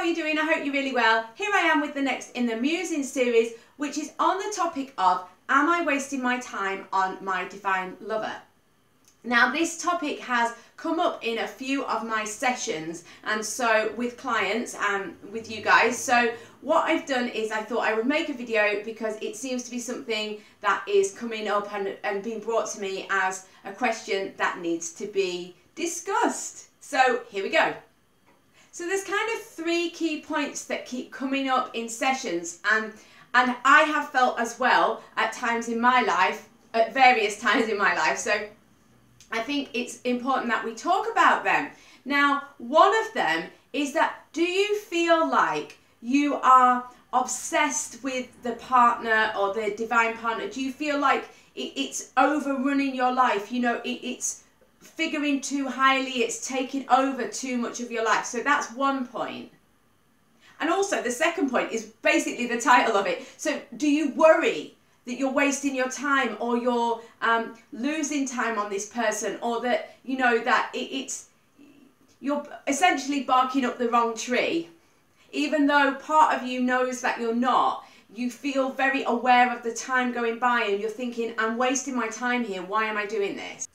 are you doing? I hope you're really well. Here I am with the next in the Musing series, which is on the topic of, am I wasting my time on my divine lover? Now, this topic has come up in a few of my sessions, and so with clients and with you guys. So what I've done is I thought I would make a video because it seems to be something that is coming up and being brought to me as a question that needs to be discussed. So here we go. So there's kind of three key points that keep coming up in sessions, and I have felt as well at times in my life, at various times in my life. So I think it's important that we talk about them. Now, one of them is that, do you feel like you are obsessed with the partner or the divine partner? Do you feel like it's overrunning your life? You know, it's figuring too highly, it's taking over too much of your life. So that's one point. And also the second point is basically the title of it. So do you worry that you're wasting your time, or you're losing time on this person, or that, you know, that you're essentially barking up the wrong tree? Even though part of you knows that you're not, you feel very aware of the time going by and you're thinking, I'm wasting my time here, why am I doing this?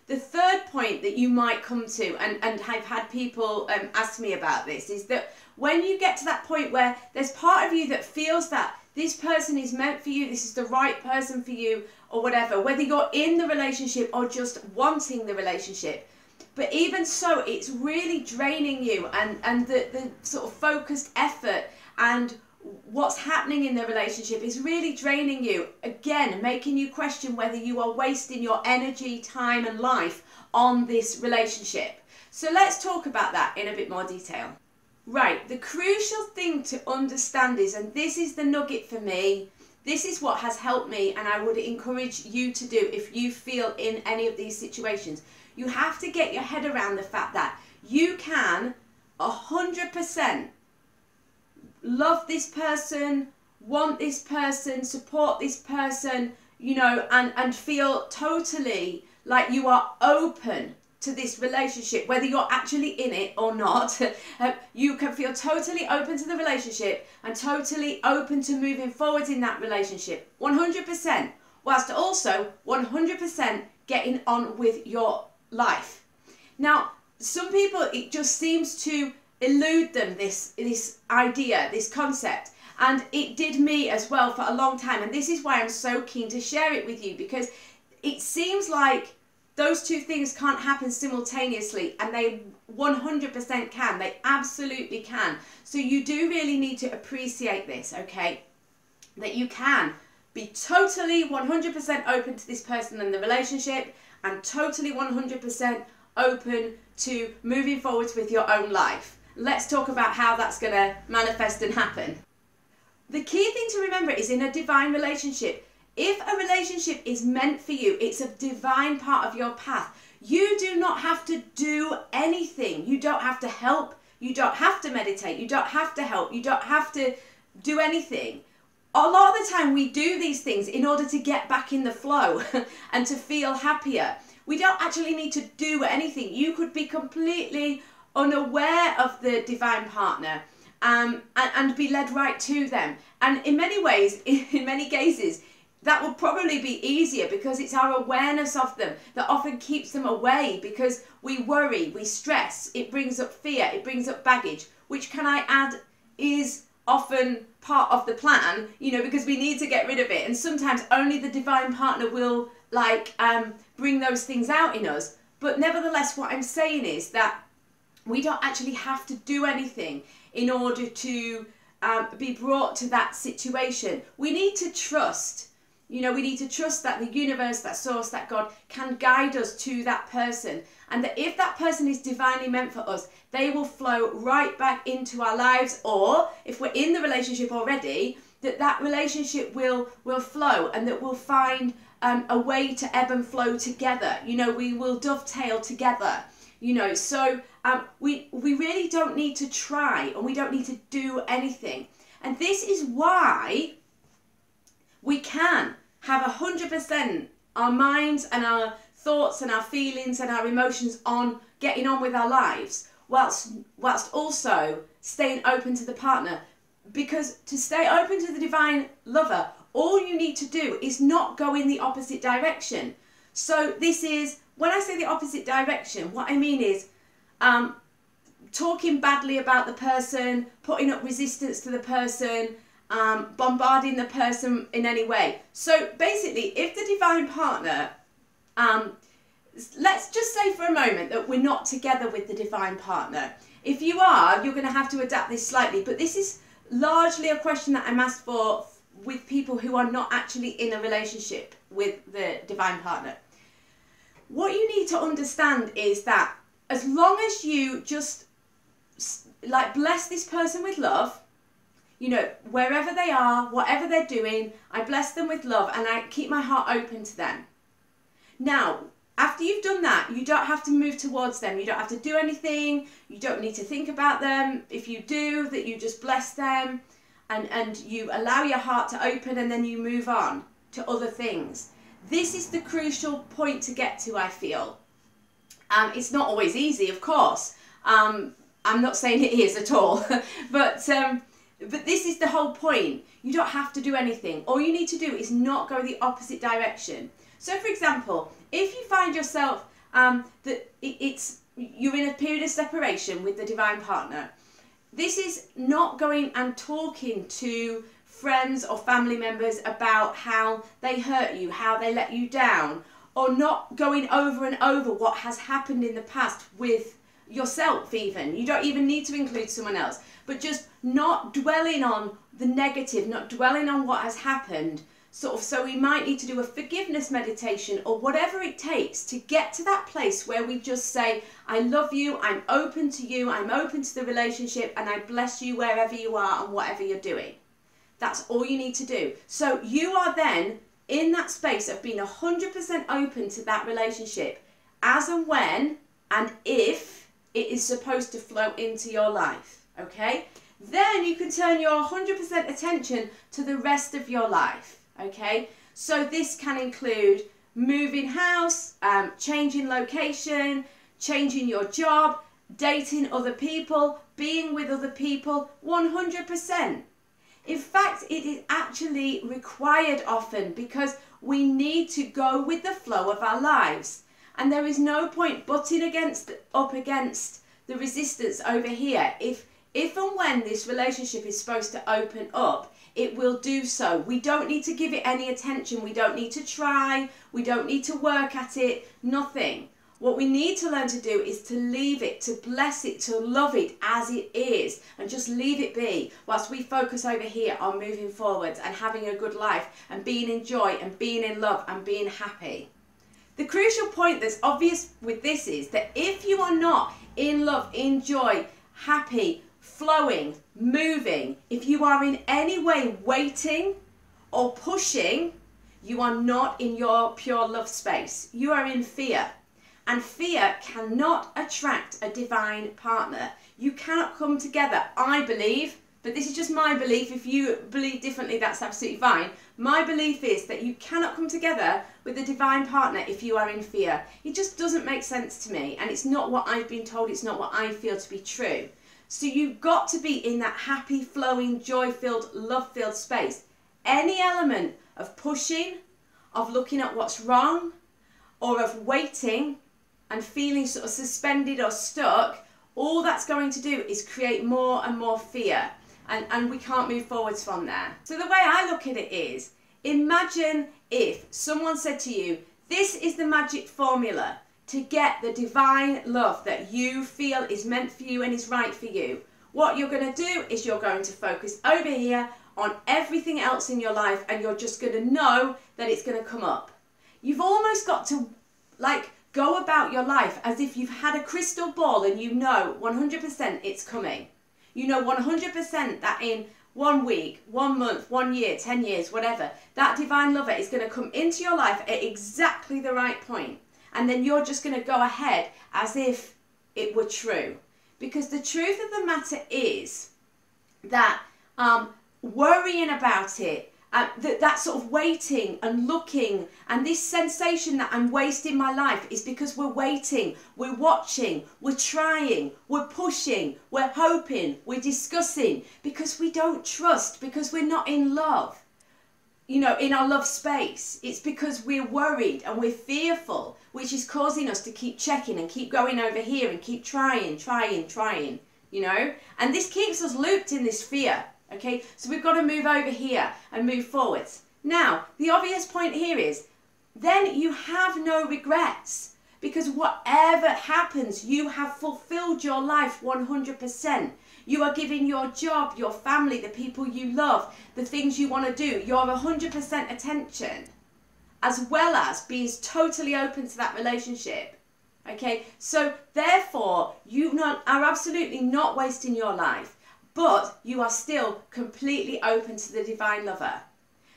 The third point that you might come to, and I've had people ask me about this, is that when you get to that point where there's part of you that feels that this person is meant for you, this is the right person for you, or whatever, whether you're in the relationship or just wanting the relationship. But even so, it's really draining you, and the sort of focused effort and what's happening in the relationship is really draining you, again making you question whether you are wasting your energy, time and life on this relationship. So let's talk about that in a bit more detail. Right, the crucial thing to understand is, and this is the nugget for me, this is what has helped me, and I would encourage you to do if you feel in any of these situations. You have to get your head around the fact that you can 100% love this person, want this person, support this person, you know, and feel totally like you are open to this relationship, whether you're actually in it or not. You can feel totally open to the relationship and totally open to moving forward in that relationship, 100%, whilst also 100% getting on with your life. Now, some people, it just seems to elude them, this idea, this concept, and it did me as well for a long time, and this is why I'm so keen to share it with you, because it seems like those two things can't happen simultaneously, and they 100% can. They absolutely can. So you do really need to appreciate this, okay? That you can be totally 100% open to this person and the relationship, and totally 100% open to moving forwards with your own life. Let's talk about how that's going to manifest and happen. The key thing to remember is, in a divine relationship, if a relationship is meant for you, it's a divine part of your path. You do not have to do anything. You don't have to help. You don't have to meditate. You don't have to help. You don't have to do anything. A lot of the time we do these things in order to get back in the flow and to feel happier. We don't actually need to do anything. You could be completely unaware of the divine partner and be led right to them. And in many ways, in many cases, that will probably be easier, because it's our awareness of them that often keeps them away, because we worry, we stress, it brings up fear, it brings up baggage, which, can I add, is often part of the plan, you know, because we need to get rid of it. And sometimes only the divine partner will bring those things out in us. But nevertheless, what I'm saying is that we don't actually have to do anything in order to be brought to that situation. We need to trust. You know, we need to trust that the universe, that source, that God can guide us to that person. And that if that person is divinely meant for us, they will flow right back into our lives. Or if we're in the relationship already, that relationship will flow, and that we'll find a way to ebb and flow together. You know, we will dovetail together. You know, so we really don't need to try, and we don't need to do anything. And this is why we can have 100% our minds and our thoughts and our feelings and our emotions on getting on with our lives, whilst also staying open to the partner. Because to stay open to the divine lover, all you need to do is not go in the opposite direction. So this is, when I say the opposite direction, what I mean is talking badly about the person, putting up resistance to the person, bombarding the person in any way. So basically, if the divine partner, let's just say for a moment that we're not together with the divine partner. If you are, you're going to have to adapt this slightly, but this is largely a question that I'm asked for with people who are not actually in a relationship with the divine partner. What you need to understand is that as long as you just like bless this person with love, you know, wherever they are, whatever they're doing, I bless them with love and I keep my heart open to them. Now, after you've done that, you don't have to move towards them. You don't have to do anything. You don't need to think about them. If you do, that you just bless them and you allow your heart to open and then you move on to other things. This is the crucial point to get to, I feel. It's not always easy, of course. I'm not saying it is at all, but this is the whole point. You don't have to do anything. All you need to do is not go the opposite direction. So, for example, if you find yourself that you're in a period of separation with the divine partner, this is not going and talking to friends or family members about how they hurt you, how they let you down, or not going over and over what has happened in the past with yourself even. You don't even need to include someone else, but just not dwelling on the negative, not dwelling on what has happened. So we might need to do a forgiveness meditation or whatever it takes to get to that place where we just say, I love you, I'm open to you, I'm open to the relationship, and I bless you wherever you are and whatever you're doing. That's all you need to do. So you are then in that space of being 100% open to that relationship as and when and if it is supposed to flow into your life, okay? Then you can turn your 100% attention to the rest of your life. Okay, so this can include moving house, changing location, changing your job, dating other people, being with other people, 100%. In fact, it is actually required often because we need to go with the flow of our lives. And there is no point butting up against the resistance over here. If and when this relationship is supposed to open up, it will do so. We don't need to give it any attention. We don't need to try. We don't need to work at it. Nothing. What we need to learn to do is to leave it, to bless it, to love it as it is, and just leave it be whilst we focus over here on moving forwards and having a good life and being in joy and being in love and being happy. The crucial point that's obvious with this is that if you are not in love, in joy, happy, flowing, moving, if you are in any way waiting or pushing, you are not in your pure love space. You are in fear. And fear cannot attract a divine partner. You cannot come together, I believe, but this is just my belief. If you believe differently, that's absolutely fine. My belief is that you cannot come together with a divine partner if you are in fear. It just doesn't make sense to me, and it's not what I've been told. It's not what I feel to be true. So you've got to be in that happy, flowing, joy-filled, love-filled space. Any element of pushing, of looking at what's wrong, or of waiting and feeling sort of suspended or stuck, all that's going to do is create more and more fear. And we can't move forwards from there. So the way I look at it is, imagine if someone said to you, this is the magic formula to get the divine love that you feel is meant for you and is right for you. What you're going to do is you're going to focus over here on everything else in your life, and you're just going to know that it's going to come up. You've almost got to go about your life as if you've had a crystal ball and you know 100% it's coming. You know 100% that in 1 week, 1 month, 1 year, 10 years, whatever, that divine lover is going to come into your life at exactly the right point. And then you're just going to go ahead as if it were true. Because the truth of the matter is that worrying about it that sort of waiting and looking, and this sensation that I'm wasting my life is because we're waiting, we're watching, we're trying, we're pushing, we're hoping, we're discussing, because we don't trust, because we're not in love, you know, in our love space. It's because we're worried and we're fearful, which is causing us to keep checking and keep going over here and keep trying, you know, and this keeps us looped in this fear. Okay, so we've got to move over here and move forwards. Now, the obvious point here is, then you have no regrets, because whatever happens, you have fulfilled your life 100%. You are giving your job, your family, the people you love, the things you want to do, your 100% attention, as well as being totally open to that relationship. Okay, so therefore, you are absolutely not wasting your life, but you are still completely open to the divine lover.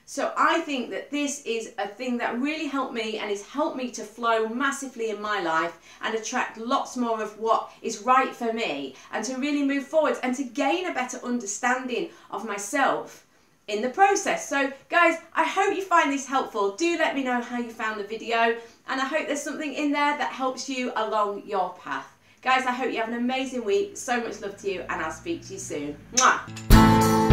So I think that this is a thing that really helped me and has helped me to flow massively in my life and attract lots more of what is right for me, and to really move forward and to gain a better understanding of myself in the process. So guys, I hope you find this helpful. Do let me know how you found the video, and I hope there's something in there that helps you along your path. Guys, I hope you have an amazing week. So much love to you, and I'll speak to you soon. Mwah!